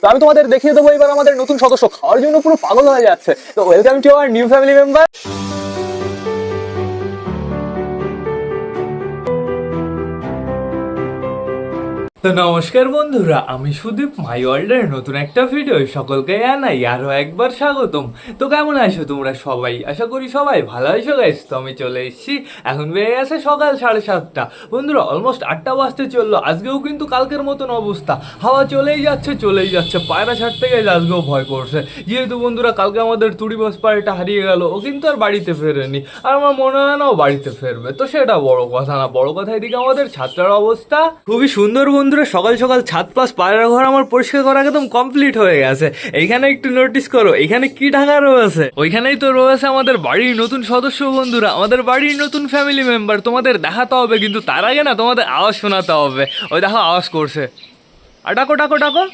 তো আমি তোমাদের দেখিয়ে দেবো এবার আমাদের নতুন সদস্য খাওয়ার জন্য পুরো পাগল হয়ে যাচ্ছে। তো welcome to our new family member. তো নমস্কার বন্ধুরা, আমি সুদীপ মাই ওয়ার্ল্ডের নতুন একটা ভিডিও সকলকে জানাই আরও একবার স্বাগতম। তো কেমন আছো তোমরা সবাই? আশা করি সবাই ভালো আছো গাইস। তো আমি চলে এসেছি, এখন বেড়ে গেছে সকাল 7:30। বন্ধুরা অলমোস্ট 8টা বাজতে চললো। আজকেও কিন্তু কালকের মতন অবস্থা, হাওয়া চলেই যাচ্ছে, পায়রা ছাড়তে গেলে আজকেও ভয় করছে। যেহেতু বন্ধুরা কালকে আমাদের তুড়ি বাস পায়রাটা হারিয়ে গেল, ও কিন্তু আর বাড়িতে ফেরেনি, আর আমার মনে হয় না ও বাড়িতে ফেরবে। তো সেটা বড় কথা না, বড় কথা এদিকে আমাদের ছাত্রার অবস্থা খুবই সুন্দর। বন্ধুরা সকাল সকাল ছাদ প্লাস পায়রা ঘর আমার পরিষ্কার করা একদম কমপ্লিট হয়ে গেছে। এইখানে একটু নোটিস করো, এখানে কি ঢাকা রয়েছে? ওইখানেই তো রয়েছে আমাদের বাড়ির নতুন সদস্য। বন্ধুরা আমাদের বাড়ির নতুন ফ্যামিলি মেম্বার, তোমাদের দেখাতে হবে, কিন্তু তার আগে না তোমাদের আওয়াজ শোনাতে হবে। ওই দেখো আওয়াজ করছে, আর ডাকো ডাকো ডাকো।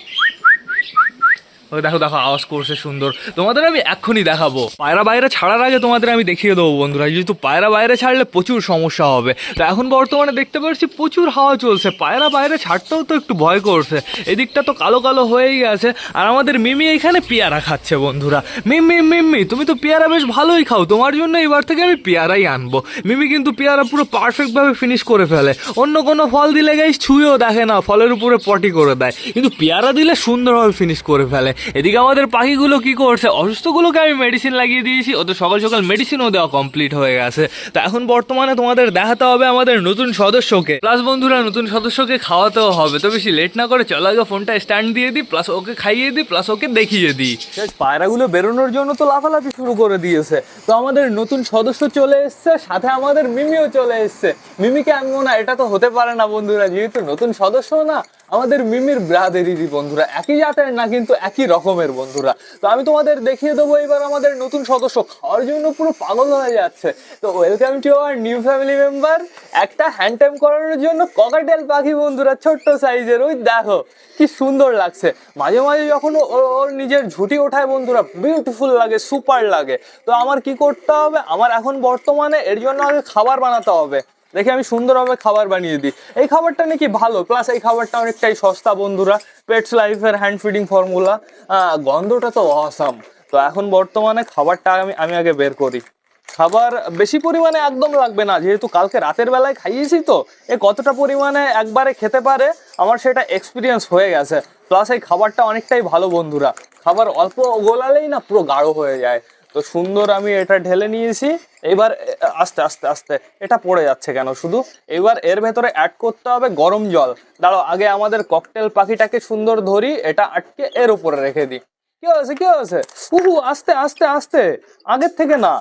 ওই দেখো দেখো আওয়াজ করছে সুন্দর। তোমাদের আমি এক্ষুনি দেখাবো। পায়রা বাইরে ছাড়ার আগে তোমাদের আমি দেখিয়ে দেবো বন্ধুরা, যেহেতু পায়রা বাইরে ছাড়লে প্রচুর সমস্যা হবে। তো এখন বর্তমানে দেখতে পাচ্ছি প্রচুর হাওয়া চলছে, পায়রা বাইরে ছাড়তেও তো একটু ভয় করছে। এদিকটা তো কালো কালো হয়েই গেছে। আর আমাদের মিমি এখানে পেয়ারা খাচ্ছে বন্ধুরা। মিমি মিমি তুমি তো পেয়ারা বেশ ভালোই খাও, তোমার জন্য এবার থেকে আমি পেয়ারাই আনবো। মিমি কিন্তু পেয়ারা পুরো পারফেক্টভাবে ফিনিশ করে ফেলে। অন্য কোনো ফল দিলে গাইস ছুঁয়েও দেখে না, ফলের উপরে পটি করে দেয়, কিন্তু পেয়ারা দিলে সুন্দরভাবে ফিনিশ করে ফেলে। এদিকে আমাদের পাখিগুলো কি করছে, অসুস্থগুলোকে আমি মেডিসিন লাগিয়ে দিয়েছি, ওদের সকাল সকাল মেডিসিনও দেওয়া কমপ্লিট হয়ে গেছে। তো এখন বর্তমানে তোমাদের দেখাতে হবে আমাদের নতুন সদস্যকে, প্লাস বন্ধুরা নতুন সদস্যকে খাওয়াতেও হবে। তো বেশি লেট না করে চলো আগে ফোনটা স্ট্যান্ড দিয়ে দিই, প্লাস ওকে খাইয়ে দিই, প্লাস ওকে দেখিয়ে দিই। পায়রাগুলো বেরোনোর জন্য তো লাফালাফি শুরু করে দিয়েছে। তো আমাদের নতুন সদস্য চলে এসছে, সাথে আমাদের মিমিও চলে এসছে। মিমিকে আনবো না এটা তো হতে পারে না বন্ধুরা, যেহেতু নতুন সদস্য না, আমাদের মিমির ব্রাদারেরই বন্ধুরা, একই জাতের না কিন্তু একই রকমের বন্ধুরা। তো আমি তোমাদের দেখিয়ে দেবো এবার আমাদের নতুন সদস্য খাওয়ার জন্য পুরো পাগল হয়ে যাচ্ছে। তো welcome to our new family member. একটা হ্যান্ড টাইম করানোর জন্য ককাটেল পাখি বন্ধুরা, ছোট্ট সাইজের। ওই দেখো কি সুন্দর লাগছে। মাঝে মাঝে যখন ওর নিজের ঝুঁটি ওঠায় বন্ধুরা, বিউটিফুল লাগে, সুপার লাগে। তো আমার কি করতে হবে, আমার এখন বর্তমানে এর জন্য আগে খাবার বানাতে হবে। দেখে আমি সুন্দরভাবে খাবার বানিয়ে দিই। এই খাবারটা নাকি ভালো, প্লাস এই খাবারটা অনেকটাই সস্তা বন্ধুরা, পেটস লাইফের হ্যান্ড ফিডিং ফর্মুলা। গন্ধটা তো অসাম। তো এখন বর্তমানে খাবারটা আমি আগে বের করি। খাবার বেশি পরিমাণে একদম লাগবে না, যেহেতু কালকে রাতের বেলায় খাইয়েছি। তো এ কতটা পরিমাণে একবারে খেতে পারে আমার সেটা এক্সপিরিয়েন্স হয়ে গেছে। প্লাস এই খাবারটা অনেকটাই ভালো বন্ধুরা, খাবার অল্প গোলালেই না পুরো গাঢ় হয়ে যায়। তো সুন্দর আমি এটা ঢেলে নিয়েছি। এবার আস্তে আস্তে আস্তে এটা পড়ে যাচ্ছে কেন শুধু। এবার এর ভেতরে অ্যাড করতে হবে গরম জল। দাঁড়াও আগে আমাদের ককটেল পাখিটাকে সুন্দর ধরি, এটা আটকে এর উপরে রেখে দিই। কি হয়েছে কি হয়েছে? উহু, আস্তে আস্তে আস্তে, আগের থেকে না।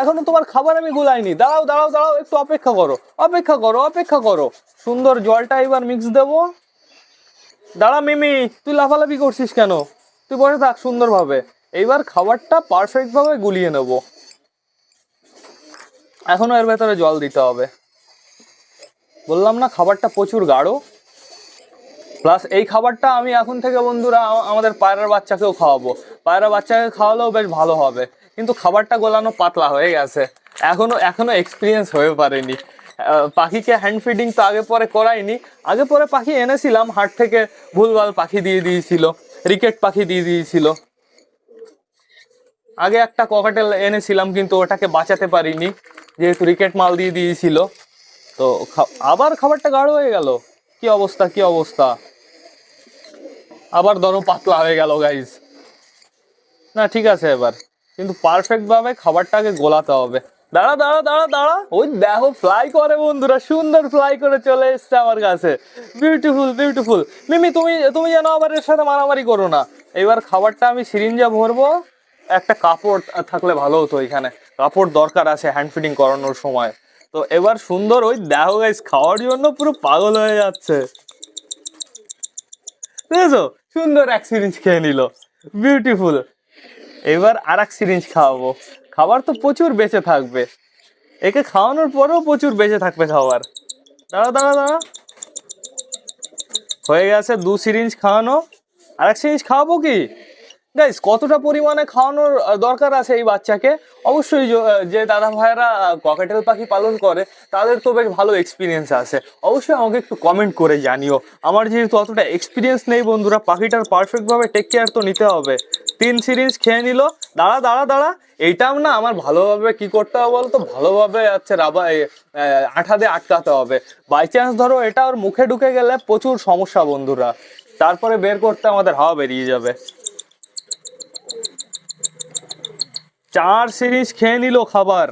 এখনো তোমার খাবার আমি গুলাইনি। দাঁড়াও দাঁড়াও দাঁড়াও, একটু অপেক্ষা করো, অপেক্ষা করো, অপেক্ষা করো। সুন্দর জলটা এবার মিক্স দেবো। দাঁড়া মিমি, তুই লাফালাফি করছিস কেন? তুই বসে থাক সুন্দরভাবে। এইবার খাবারটা পারফেক্ট ভাবে গুলিয়ে নেব। এখনো এর ভেতরে জল দিতে হবে। বললাম না খাবারটা প্রচুর গাঢ়। প্লাস এই খাবারটা আমি এখন থেকে বন্ধুরা আমাদের পায়রার বাচ্চাকেও খাওয়াবো। পায়রা বাচ্চাকে খাওয়ালেও বেশ ভালো হবে, কিন্তু খাবারটা গোলানো পাতলা হয়ে গেছে, এখনো এক্সপিরিয়েন্স হয়ে পারেনি। পাখিকে হ্যান্ড ফিডিং তো আগে পরে করাইনি। আগে পরে পাখি এনেছিলাম হাট থেকে, ভুলভাল পাখি দিয়ে দিয়েছিল, রিকেট পাখি দিয়ে দিয়েছিল। আগে একটা ককাটেল এনেছিলাম, কিন্তু ওটাকে বাঁচাতে পারিনি, যেহেতু রিকেট মাল দিয়ে দিয়েছিল। তো আবার খাবারটা গাঢ় হয়ে গেল। কি অবস্থা কি অবস্থা! আবার ধরো পাতলা হয়ে গেল গাইজ। না ঠিক আছে এবার, কিন্তু পারফেক্ট ভাবে খাবারটাকে গোলাতে হবে। দাঁড়া দাঁড়া দাঁড়া দাঁড়া, ওই দেখো ফ্লাই করে বন্ধুরা, সুন্দর ফ্লাই করে চলে এসছে আমার কাছে। Beautiful beautiful. মিমি তুমি তুমি যেন আবার এর সাথে মারামারি করো না। এবার খাবারটা আমি সিরিঞ্জে ভরবো। একটা কাপড় থাকলে ভালো হতো, এখানে কাপড় দরকার আছে হ্যান্ড ফিডিং করানোর সময়। তো এবার সুন্দর, ওই দেখো গাইজ খাওয়ার জন্য পুরো পাগল হয়ে যাচ্ছে। বুঝেছো, সুন্দর এক সিরিঞ্জ খেয়ে নিল, বিউটিফুল। এবার আর এক সিরিঞ্জ খাওয়াবো। খাবার তো প্রচুর বেঁচে থাকবে, একে খাওয়ানোর পরেও প্রচুর বেঁচে থাকবে খাবার। দাঁড়া দাঁড়া দাঁড়া, হয়ে গেছে 2 সিরিঞ্জ খাওয়ানো। আর এক সিরিঞ্জ খাওয়াবো কি? গাইস কতটা পরিমাণে খাওয়ানোর দরকার আছে এই বাচ্চাকে, অবশ্যই যে দাদা ভাইয়েরা ককাটেল পাখি পালন করে তাদের তো বেশ ভালো এক্সপিরিয়েন্স আছে, অবশ্যই আমাকে একটু কমেন্ট করে জানিও। আমার যেহেতু অতটা এক্সপিরিয়েন্স নেই বন্ধুরা, পাখিটার পারফেক্টভাবে টেক কেয়ার তো নিতে হবে। 3 সিরিঞ্জ খেয়ে নিল। দাঁড়া দাঁড়া দাঁড়া, এইটাও না আমার ভালোভাবে কি করতে হবে বলতো, ভালোভাবে হচ্ছে আঠা দিয়ে আটকাতে হবে। বাই চান্স ধরো এটা ওর মুখে ঢুকে গেলে প্রচুর সমস্যা বন্ধুরা, তারপরে বের করতে আমাদের হাওয়া বেরিয়ে যাবে। 4 সিরিঞ্জ খেয়ে নিল খাবার,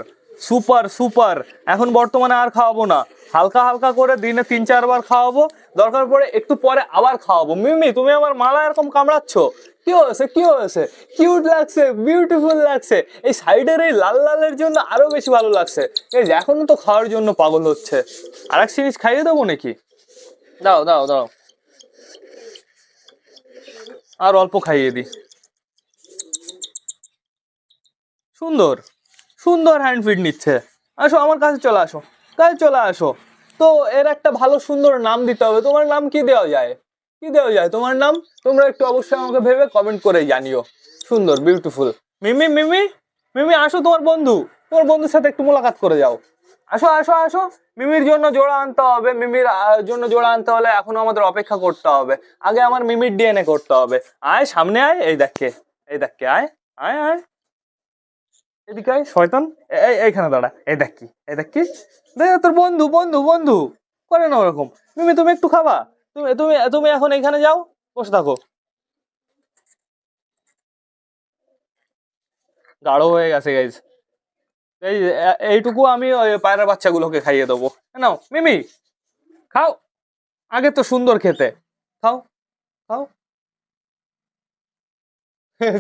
সুপার সুপার। এখন বর্তমানে আর খাওয়াবো না, হালকা হালকা করে দিনে 3-4 বার খাওয়াবো, দরকার পড়ে একটু পরে আবার খাওয়াবো। মিমি তুমি আমার মালা এরকম কামড়াচ্ছ, কি হয়েছে কি হয়েছে? কিউট লাগছে, বিউটিফুল লাগছে। এই সাইডের এই লাল লালের জন্য আরো বেশি ভালো লাগছে। এই যে এখনো তো খাওয়ার জন্য পাগল হচ্ছে। আর এক সিরিজ খাইয়ে দেবো নাকি? দাও দাও দাও, আর অল্প খাইয়ে দিই। সুন্দর সুন্দর হ্যান্ড ফিড নিচ্ছে। আসো আমার কাছে চলে আসো, কাছে চলে আসো। তো এর একটা ভালো সুন্দর নাম দিতে হবে। তোমার নাম কি দেওয়া যায়? কি দেওয়া যায় তোমার নাম? তোমরা একটু অবশ্যই আমাকে ভেবে কমেন্ট করে জানিও। সুন্দর, বিউটিফুল। মিমি মিমি মিমি আসো, তোমার বন্ধু, তোমার বন্ধুর সাথে একটু মোলাকাত করে যাও। আসো আসো আসো। মিমির জন্য জোড়া আনতে হবে। মিমির জন্য জোড়া আনতে হলে এখনো আমাদের অপেক্ষা করতে হবে। আগে আমার মিমির ডিএনএ করতে হবে। আয় সামনে আয়, এই দেখকে, এই দেখকে, আয় আয় আয়, এদিকে আয় শয়তান। এইখানে দাঁড়া, এই দেখ কি, এই দেখ কি, দেখ তোর বন্ধু বন্ধু বন্ধু করে না ওরকম। মিমি তুমি একটু খাবা? তুমি তুমি তুমি এখন এখানে যাও, বসে থাকো। গাঢ় হয়ে গেছে গাইজ। এইটুকু আমি ওই পায়রা বাচ্চাগুলোকে খাইয়ে দেবো। নাও মিমি, খাও। আগে তো সুন্দর খেতে, খাও খাও।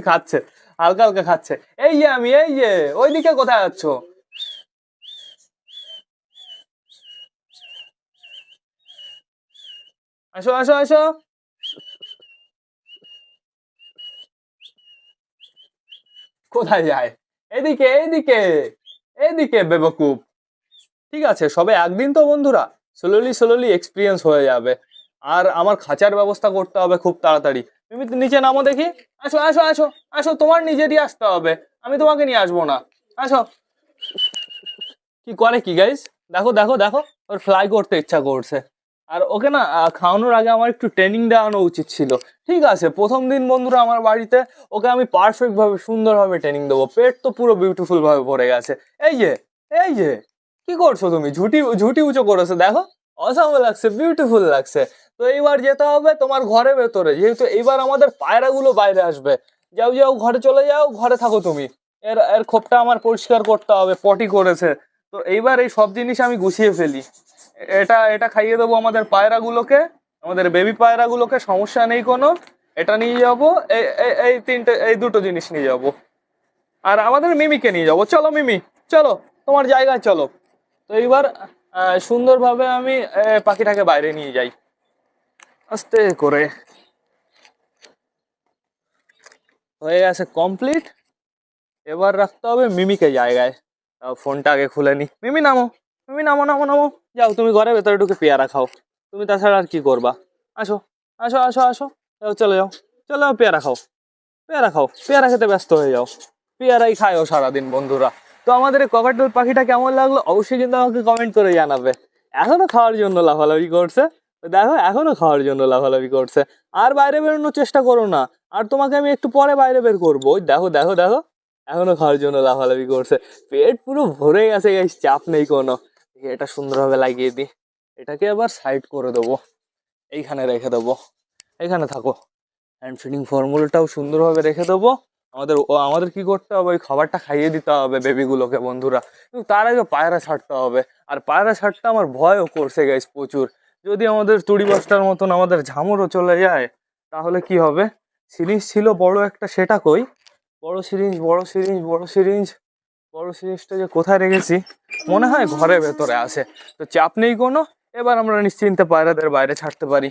খাচ্ছে, হালকা হালকা খাচ্ছে। এই যে আমি, এই যে ওইদিকে কোথায় যাচ্ছ? আসো আসো আসো। কোথায় যায়? এদিকে এদিকে এদিকে বেবকুব। ঠিক আছে, সবে একদিন তো বন্ধুরা, স্লোলি স্লোলি এক্সপিরিয়েন্স হয়ে যাবে। আর আমার খাঁচার ব্যবস্থা করতে হবে খুব তাড়াতাড়ি। তুমি তো নিচে নামো দেখি। আসো আসো আসো আসো, তোমার নিজেরই আসতে হবে, আমি তোমাকে নিয়ে আসবো না। আসো। কি করে কি গাইস, দেখো দেখো দেখো, ওর ফ্লাই করতে ইচ্ছা করছে। আর ওকে না খাওয়ানোর আগে আমার একটু ট্রেনিং দেওয়ানো উচিত ছিল। ঠিক আছে, প্রথম দিন বন্ধুরা আমার বাড়িতে ওকে আমি পারফেক্ট ভাবে সুন্দরভাবে ট্রেনিং দেবো। পেট তো পুরো বিউটিফুল ভাবে ভরে গেছে। এই যে, এই যে, কি করছো তুমি? ঝুটি ঝুটি উঁচু করেছো দেখো, অসাম লাগছে, বিউটিফুল লাগছে। তো এইবার যেতে হবে তোমার ঘরের ভেতরে, যেহেতু এইবার আমাদের পায়রাগুলো বাইরে আসবে। যাও যাও, ঘরে চলে যাও, ঘরে থাকো তুমি। এর এর খোপটা আমার পরিষ্কার করতে হবে, পটি করেছে। তো এইবার এই সব জিনিস আমি গুছিয়ে ফেলি। এটা এটা খাইয়ে দেবো আমাদের পায়রাগুলোকে, আমাদের বেবি পায়রাগুলোকে, সমস্যা নেই কোনো। এটা নিয়ে যাবো, এই তিনটে, এই দুটো জিনিস নিয়ে যাবো। আর আমাদের মিমিকে নিয়ে যাবো। চলো মিমি, চলো তোমার জায়গায় চলো। তো এইবার সুন্দরভাবে আমি পাখিটাকে বাইরে নিয়ে যাই আস্তে করে। হয়ে গেছে কমপ্লিট। এবার রাখতে হবে মিমিকে জায়গায়। ফোনটা আগে খুলে নি। মিমি নামো, মিমি নামো নামো নামো। যাও তুমি ঘরে ভেতরে ঢুকে পেয়ারা খাও। তুমি তাছাড়া আর কি করবা? আসো আসো আসো আসো, যাও চলে যাও, চলে যাও, পেয়ারা খাও, পেয়ারা খাও, পেয়ারা খেতে ব্যস্ত হয়ে যাও। পেয়ারাই খায়ও সারাদিন বন্ধুরা। তো আমাদের এই ককাটেল পাখিটা কেমন লাগলো অবশ্যই কিন্তু আমাকে কমেন্ট করে জানাবে। এখনো খাওয়ার জন্য লাফালাফি করছে, দেখো এখনো খাওয়ার জন্য লাফালাফি করছে। আর বাইরে বেরোনোর চেষ্টা করো না, আর তোমাকে আমি একটু পরে বাইরে বের করবো। ওই দেখো দেখো দেখো, এখনো খাওয়ার জন্য লাফালাফি করছে। পেট পুরো ভরে গেছে গাইস, চাপ নেই কোনো। এটা সুন্দরভাবে লাগিয়ে দিই। এটাকে আবার সাইড করে দেবো, এইখানে রেখে দেবো। এখানে থাকো। হ্যান্ড ফিডিং ফর্মুলাটাও সুন্দরভাবে রেখে দেবো। আমাদের কি করতে হবে, ওই খাবারটা খাইয়ে দিতে হবে বেবিগুলোকে বন্ধুরা। কিন্তু তার আগে পায়রা ছাড়তে হবে। আর পায়রা ছাড়তে আমার ভয়ও করছে গাইস প্রচুর। যদি আমাদের তুড়ি বস্তার মতন আমাদের ঝামরও চলে যায় তাহলে কি হবে? সিরিঞ্জ ছিল বড় একটা, সেটা কই? বড় সিরিঞ্জ বড় সিরিঞ্জ বড় সিরিঞ্জ, বড় সিরিঞ্জটা যে কোথায় রেখেছি, মনে হয় ঘরের ভেতরে আছে। তো চাপ নেই কোনো, এবার আমরা নিশ্চিন্তে পায়রাদের বাইরে ছাড়তে পারি।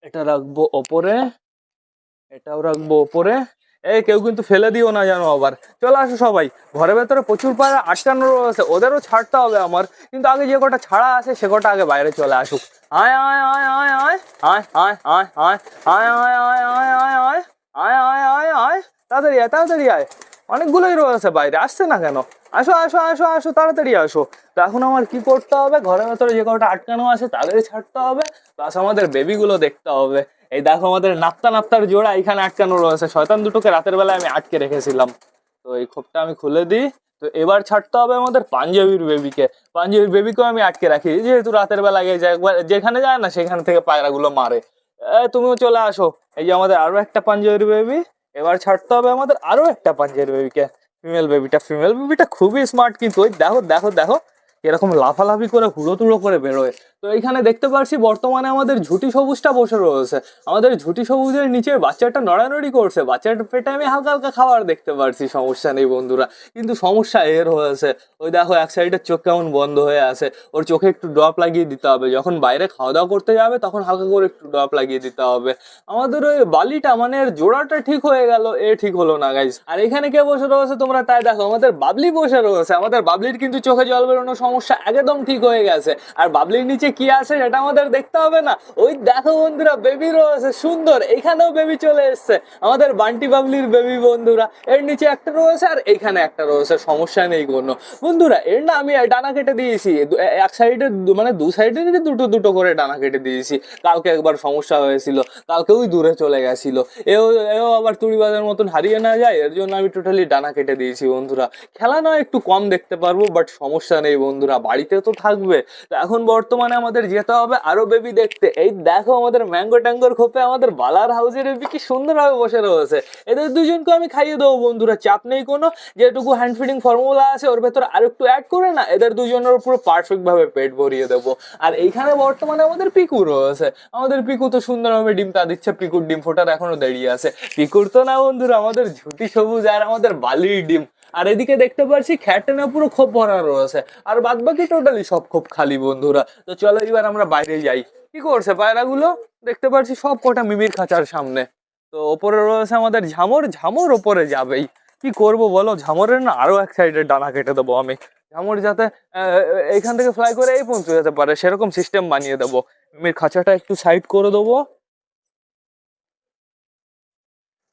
এটা রাখবো ওপরে, এটাও রাখবো ওপরে। এই কেউ কিন্তু ফেলে দিও না জানো আবার। চলে আসো সবাই, ঘরের ভেতরে প্রচুর পায়রা আটকানোর আছে, ওদেরও ছাড়তে হবে আমার। কিন্তু আগে যে কটা ছাড়া আছে সে কটা আগে বাইরে চলে আসুক। আয় আয় আয় আয় আয় আয় আয় আয় আয় আয় আয় আয় আয় আয় আয়। আয় আয় আয় আয়, তাড়াতাড়ি আয় তাড়াতাড়ি আয়, অনেকগুলোই রয়েছে বাইরে, আসছে না কেন? আসো আসো আসো আসো, তাড়াতাড়ি আসো। তো এখন আমার কি করতে হবে, ঘরের ভেতরে যে কটা আটকানো আছে তাদেরই ছাড়তে হবে, প্লাস আমাদের বেবিগুলো দেখতে হবে। এই দেখো আমাদের নাপ্তা নাপ্তার জোড়া এখানে আটকানো রয়েছে, শয়তান দুটোকে রাতের বেলায় আমি আটকে রেখেছিলাম। তো এই খোপটা আমি খুলে দিই। তো এবার ছাড়তে হবে আমাদের পাঞ্জাবির বেবিকে। পাঞ্জাবির বেবিকেও আমি আটকে রাখি, যেহেতু রাতের বেলা গিয়ে যায় একবার যেখানে যায় না সেখান থেকে পায়রাগুলো মারে। তুমিও চলে আসো। এই যে আমাদের আরো একটা পাঞ্জাবির বেবি, এবার ছাড়তে হবে আমাদের আরো একটা পাঞ্জাবির বেবিকে। ফিমেল বেবিটা খুবই স্মার্ট, কিন্তু ওই দেখো দেখো দেখো এরকম লাফালাফি করে হুড়ো তুড়ো করে বেরোয়। তো এখানে দেখতে পাচ্ছি বর্তমানে আমাদের ঝুটি সবুজটা বসে রয়েছে। আমাদের ঝুটি সবুজের নিচে বাচ্চাটা নড়ানড়ি করছে, বাচ্চাটার পেটে আমি হালকা হালকা খাবার দেখতে পারছি, সমস্যা নেই বন্ধুরা। কিন্তু সমস্যা এর হয়েছে, ওই দেখো এক সাইডের চোখ কেমন বন্ধ হয়ে আছে, ওর চোখে একটু ড্রপ লাগিয়ে দিতে হবে, যখন বাইরে খাওয়া দাওয়া করতে যাবে তখন হালকা করে একটু ড্রপ লাগিয়ে দিতে হবে। আমাদের ওই বালিটা মানে এর জোড়াটা ঠিক হয়ে গেল, এ ঠিক হলো না গাইজ। আর এখানে কে বসে রয়েছে তোমরা তাই দেখো, আমাদের বাবলি বসে রয়েছে। আমাদের বাবলির কিন্তু চোখে জল বেরোনোর সমস্যা একদম ঠিক হয়ে গেছে। আর বাবলির নিচে কি আছে সেটা আমাদের দেখতে হবে না? ওই দেখো বন্ধুরা বেবি রয়েছে সুন্দর, এখানেও বেবি চলে এসছে, আমাদের বান্টি বাবলির বেবি বন্ধুরা। এর নিচে একটা রয়েছে আর এখানে একটা রয়েছে, সমস্যা নেই কোনো বন্ধুরা। এর না আমি ডানা কেটে দিয়েছি, এক সাইডে মানে দু সাইডে দুটো দুটো করে ডানা কেটে দিয়েছি। কালকে একবার সমস্যা হয়েছিল, কালকে ওই দূরে চলে গেছিল। এও এও আবার তুড়িবাজের মতন হারিয়ে না যায়, এর জন্য আমি টোটালি ডানা কেটে দিয়েছি বন্ধুরা। খেলা নয় একটু কম দেখতে পারবো, বাট সমস্যা নেই বন্ধুরা, বাড়িতে তো থাকবে। তো এখন বর্তমানে আমাদের যেতে হবে আরো বেবি দেখতে। এই দেখো আমাদের ম্যাঙ্গো ট্যাঙ্গোর খোপে আমাদের বালার হাউসের বেবি কি সুন্দরভাবে বসে রয়েছে। এদের দুজনকে আমি খাইয়ে দেবো বন্ধুরা, চাপ নেই কোনো। যেটুকু হ্যান্ড ফিডিং ফর্মুলা আছে ওর ভেতর আর একটু অ্যাড করে না এদের দুজনের পুরো পারফেক্ট ভাবে পেট ভরিয়ে দেবো। আর এইখানে বর্তমানে আমাদের পিকু রয়েছে, আমাদের পিকু তো সুন্দরভাবে ডিমটা দিচ্ছে, পিকুর ডিম ফোটার এখনো দেরি আছে। পিকুর তো না বন্ধুরা, আমাদের ঝুটি সবুজ আর আমাদের বালির ডিম। আর এদিকে দেখতে পাচ্ছি খ্যাটেনা পুরো খোপ ভরা রয়েছে, আর বাদ বাকি টোটালি সব খোপ খালি বন্ধুরা। তো চলো এবার আমরা বাইরে যাই। কি করছে পায়রাগুলো, দেখতে পাচ্ছি সব কটা মিমির খাঁচার সামনে। তো ওপরে রয়েছে আমাদের ঝামর, ঝামর ওপরে যাবেই। কি করব বলো, ঝামরের না আরো এক সাইডে ডানা কেটে দেবো আমি, ঝামর যাতে এইখান থেকে ফ্লাই করে এই পৌঁছে যেতে পারে সেরকম সিস্টেম বানিয়ে দেবো। মিমির খাঁচাটা একটু সাইড করে দেবো,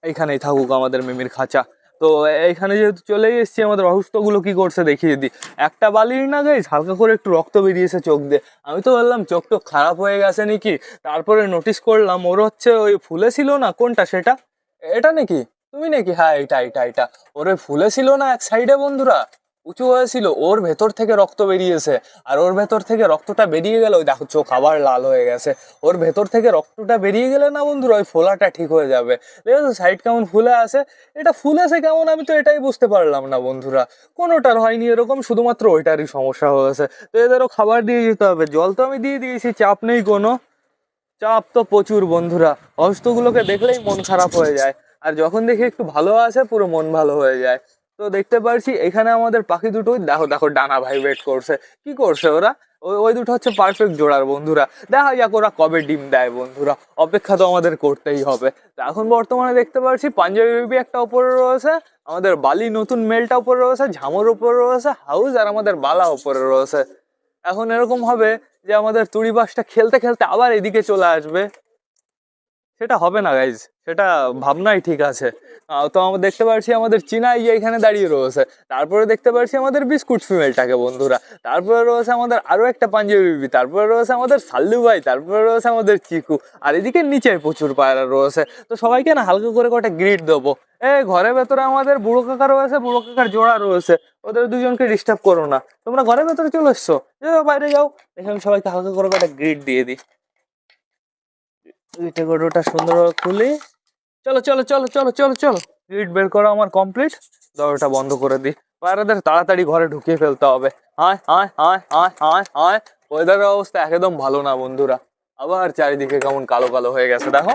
এইখানেই থাকুক আমাদের মিমির খাঁচা। তো এইখানে যেহেতু চলে এসেছি, আমাদের অসুস্থগুলো কি করছে দেখিয়ে দিই। একটা বালির না গাইস হালকা করে একটু রক্ত বেরিয়েছে চোখ দিয়ে। আমি তো বললাম চোখ টোক খারাপ হয়ে গেছে নাকি, তারপরে নোটিস করলাম ওর হচ্ছে ওই ফুলে ছিল না, কোনটা সেটা, এটা নাকি তুমি নাকি, হ্যাঁ এটা এটা এটা। ওর ওই ফুলে ছিল না এক সাইডে বন্ধুরা, উঁচু হয়েছিল, ওর ভেতর থেকে রক্ত বেরিয়েছে। আর ওর ভেতর থেকে রক্তটা বেরিয়ে গেলে ওই দেখো চোখ আবার লাল হয়ে গেছে। ওর ভেতর থেকে রক্তটা বেরিয়ে গেলে না বন্ধুরা ওই ফোলাটা ঠিক হয়ে যাবে। দেখো সাইড কেমন ফুলে আছে, এটা ফুলেছে কেমন আমি তো এটাই বুঝতে পারলাম না বন্ধুরা। কোনোটার হয়নি এরকম, শুধুমাত্র ওইটারই সমস্যা হয়েছে। তো এদেরও খাবার দিয়ে যেতে হবে, জল তো আমি দিয়ে দিয়েছি, চাপ নেই কোনো। চাপ তো প্রচুর বন্ধুরা, অসুস্থগুলোকে দেখলেই মন খারাপ হয়ে যায়, আর যখন দেখি একটু ভালো আছে পুরো মন ভালো হয়ে যায়। তো দেখতে পাচ্ছি এখানে আমাদের পাখি দুটো দেখো দেখো ডানা ভাইব্রেট করছে। কি করছে ওরা, ওই ওই দুটো হচ্ছে পারফেক্ট জোড়ার বন্ধুরা। দেখা যাক ওরা কবে ডিম দেয় বন্ধুরা, অপেক্ষা তো আমাদের করতেই হবে। তো এখন বর্তমানে দেখতে পাচ্ছি পাঞ্জাবি বেবি একটা উপরে রয়েছে, আমাদের বালি নতুন মেলটা উপরে রয়েছে, ঝামর উপরে রয়েছে, হাউস আর আমাদের বালা উপরে রয়েছে। এখন এরকম হবে যে আমাদের তুড়ি বাসটা খেলতে খেলতে আবার এদিকে চলে আসবে, সেটা হবে না গাইজ, সেটা ভাবনাই ঠিক আছে। তো আমরা দেখতে পাচ্ছি আমাদের চীনা ইয়ে এখানে দাঁড়িয়ে রয়েছে, তারপরে দেখতে পাচ্ছি আমাদের বিস্কুট ফিমেলটাকে বন্ধুরা, তারপরে রয়েছে আমাদের আরো একটা পাঞ্জাবি বিবি, তারপরে রয়েছে আমাদের সাল্লু ভাই, তারপরে রয়েছে আমাদের চিকু, আর এদিকে নিচে প্রচুর পায়রা রয়েছে। তো সবাইকে না হালকা করে কটা গ্রিট দেবো। ঘরের ভেতরে আমাদের বুড়ো কাকা রয়েছে, বুড়ো কাকার জোড়া রয়েছে, ওদের দুজনকে ডিস্টার্ব করো না। তোমরা ঘরের ভেতরে চলে এসছো, যাও বাইরে যাও। দেখে আমি সবাইকে হালকা করে কটা গ্রিট দিয়ে দিই। দুইটা গরুটা সুন্দরভাবে খুলি, চলো চলো চলো চলো চলো চলো। গেট বের করা আমার কমপ্লিট, দরজাটা বন্ধ করে দিই। পায়রাদের তাড়াতাড়ি ঘরে ঢুকিয়ে ফেলতে হবে। হায় হায় হায় হায় হায় হায়, ওয়েদারের অবস্থা একদম ভালো না বন্ধুরা, আবার চারিদিকে কেমন কালো কালো হয়ে গেছে দেখো।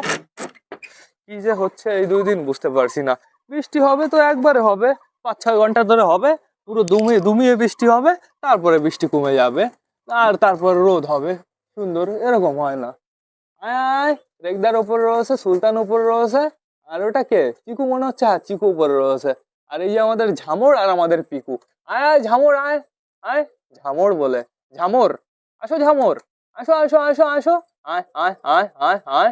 কি যে হচ্ছে এই 2 দিন বুঝতে পারছি না। বৃষ্টি হবে তো একবারে হবে, 5-6 ঘন্টা ধরে হবে, পুরো দুমিয়ে দুমিয়ে বৃষ্টি হবে, তারপরে বৃষ্টি কমে যাবে, আর তারপর রোদ হবে সুন্দর, এরকম হয় না। আয় আয়, রেগদার ওপরে রয়েছে, সুলতান উপরে রয়েছে, আর ওটা কে, চিকু মনে হচ্ছে, হ্যাঁ চিকু উপরে রয়েছে। আর এই যে আমাদের ঝামর আর আমাদের পিকু। আয় আয় ঝামর আয়, আয় ঝামর বলে, ঝামর আসো, ঝামর আসো আসো আসো আসো, আয় আয় আয় আয় আয়।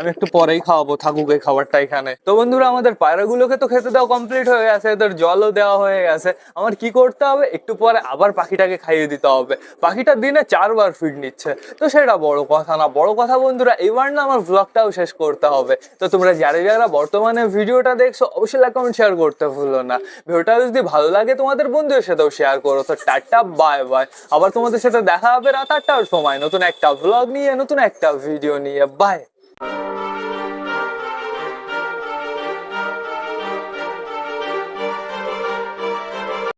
আমি একটু পরেই খাওয়াবো, থাকুক এই খাবারটা এখানে। তো বন্ধুরা আমাদের পায়রাগুলোকে তো খেতে দেওয়া কমপ্লিট হয়ে গেছে, এদের জলও দেওয়া হয়ে গেছে। আমার কি করতে হবে, একটু পরে আবার পাখিটাকে খাইয়ে দিতে হবে। পাখিটা দিনে 4 বার ফিড নিচ্ছে, তো সেটা বড় কথা না। বড় কথা বন্ধুরা এবার না আমার ব্লগটাও শেষ করতে হবে। তো তোমরা যারা যারা বর্তমানে ভিডিওটা দেখছো অবশ্যই লাইক কমেন্ট শেয়ার করতে ভুলো না। ভিডিওটা যদি ভালো লাগে তোমাদের বন্ধুদের সাথেও শেয়ার করো। তো টাটা বাই বাই, আবার তোমাদের সাথে দেখা হবে রাত 8টার সময় নতুন একটা ব্লগ নিয়ে, নতুন একটা ভিডিও নিয়ে। বাই।